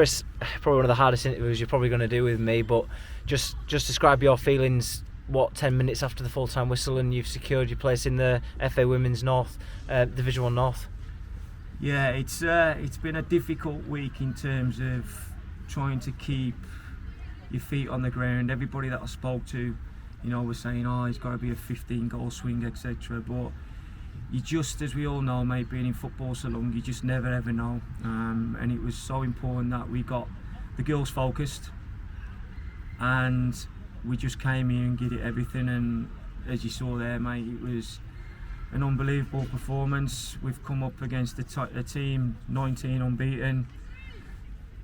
Chris, probably one of the hardest interviews you're probably going to do with me, but just describe your feelings, 10 minutes after the full-time whistle and you've secured your place in the FA Women's North, Division 1 North. Yeah, it's been a difficult week in terms of trying to keep your feet on the ground. Everybody that I spoke to, was saying, he's got to be a 15-goal swing, etc. But you just, as we all know, mate, being in football so long, you just never ever know. And it was so important that we got the girls focused, and we just came here and did it everything. And as you saw there, mate, it was an unbelievable performance. We've come up against a team 19 unbeaten,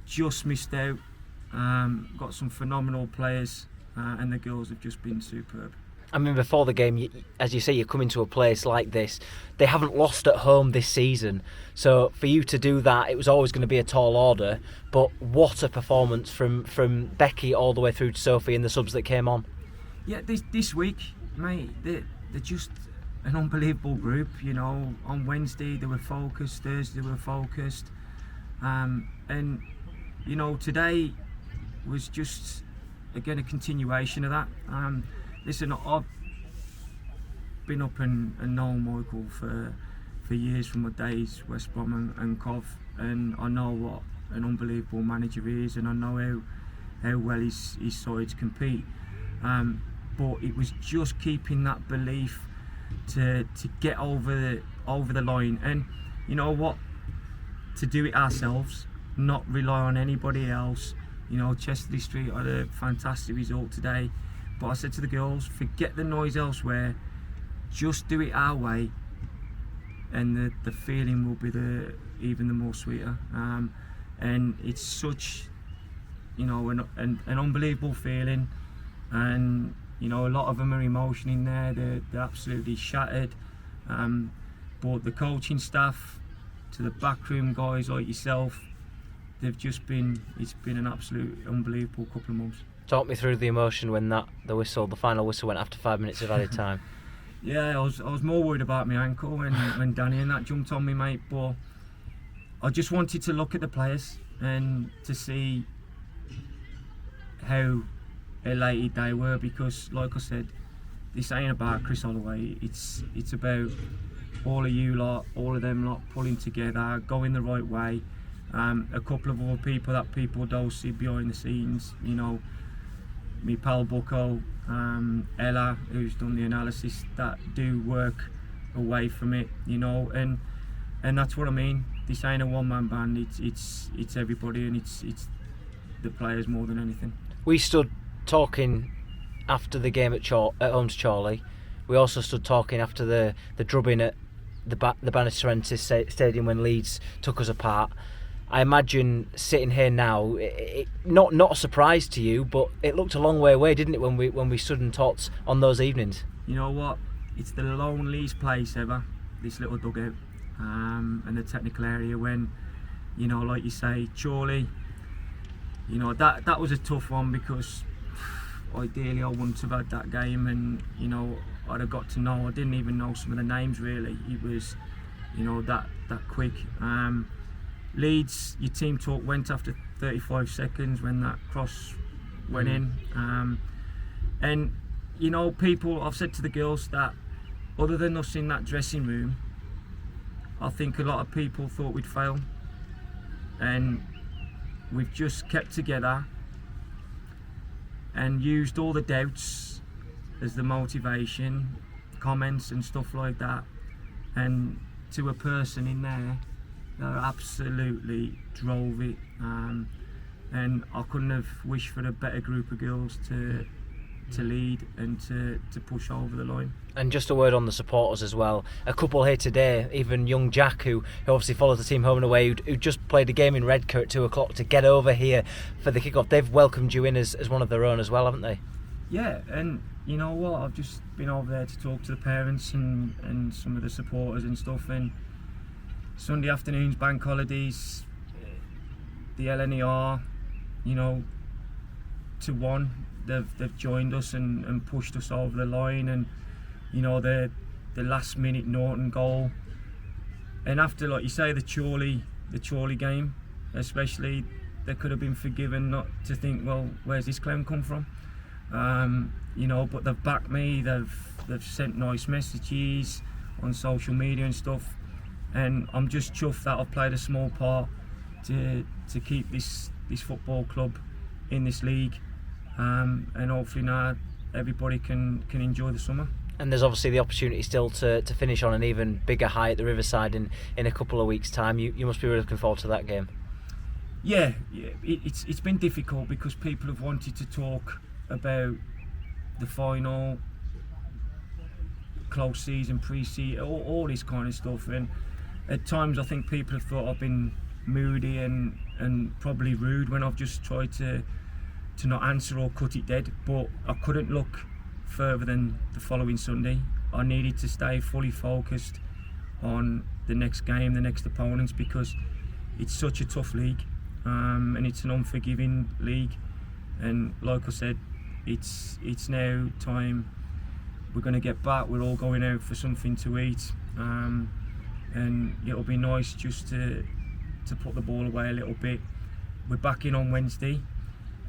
just missed out. Got some phenomenal players, and the girls have just been superb. I mean, before the game, as you say, you come into a place like this. They haven't lost at home this season, so for you to do that, it was always going to be a tall order. But what a performance from Becky all the way through to Sophie and the subs that came on. Yeah, this week, mate, they're just an unbelievable group. On Wednesday they were focused, Thursday they were focused, and today was just again a continuation of that. Listen, I've been up and known Michael for years from my days West Brom and Cov, and I know what an unbelievable manager he is, and I know how well his sides compete. But it was just keeping that belief to get over the line, and you know what, to do it ourselves, not rely on anybody else. Chesterley Street had a fantastic result today, but I said to the girls, forget the noise elsewhere, just do it our way, and the feeling will be even the more sweeter. And it's such an unbelievable feeling, and a lot of them are emotional in there. They're absolutely shattered. But the coaching staff, to the backroom guys like yourself, it's been an absolute unbelievable couple of months. Talk me through the emotion when the final whistle went after 5 minutes of added time. Yeah, I was more worried about my ankle when Danny and that jumped on me, mate. But I just wanted to look at the players and to see how elated they were, because, like I said, this ain't about Chris Holloway. It's about all of you lot, all of them lot pulling together, going the right way. A couple of other people that people don't see behind the scenes, me pal Bucko, Ella, who's done the analysis, that do work away from it, and that's what I mean. This ain't a one-man band. It's everybody, and it's the players more than anything. We stood talking after the game at home to Chorley. We also stood talking after the drubbing at the Bannister Stadium when Leeds took us apart. I imagine sitting here now, not a surprise to you, but it looked a long way away, didn't it, when we stood and talked on those evenings? You know what? It's the loneliest place ever, this little dugout, and the technical area. When, like you say, Chorley, that was a tough one, because ideally I wouldn't have had that game, and I'd have got to know. I didn't even know some of the names really. It was, that quick. Leeds, your team talk went after 35 seconds when that cross went in. And people, I've said to the girls that other than us in that dressing room, I think a lot of people thought we'd fail, and we've just kept together and used all the doubts as the motivation, comments and stuff like that, and to a person in there that absolutely drove it, and I couldn't have wished for a better group of girls to lead and to push over the line. And just a word on the supporters as well. A couple here today, even young Jack, who obviously follows the team home and away, who just played a game in Redcar at 2 o'clock to get over here for the kick-off. They've welcomed you in as one of their own as well, haven't they? Yeah, and you know what, I've just been over there to talk to the parents and some of the supporters and stuff, and Sunday afternoons, bank holidays, the LNER, to one, they've joined us and pushed us over the line, and the last minute Norton goal, and after, like you say, the Chorley game especially, they could have been forgiven not to think, well, where's this clown come from? You know, but they've backed me. They've sent nice messages on social media and stuff, and I'm just chuffed that I've played a small part to keep this football club in this league, and hopefully now everybody can enjoy the summer. And there's obviously the opportunity still to finish on an even bigger high at the Riverside in a couple of weeks' time. You must be really looking forward to that game. Yeah, it's been difficult because people have wanted to talk about the final, close season, pre-season, all this kind of stuff, and at times I think people have thought I've been moody and probably rude when I've just tried to not answer or cut it dead, but I couldn't look further than the following Sunday. I needed to stay fully focused on the next game, the next opponents, because it's such a tough league, and it's an unforgiving league, and like I said, it's now time. We're going to get back, we're all going out for something to eat, and it'll be nice just to put the ball away a little bit. We're back in on Wednesday,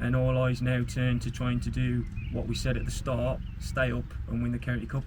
and all eyes now turn to trying to do what we said at the start: stay up and win the County Cup.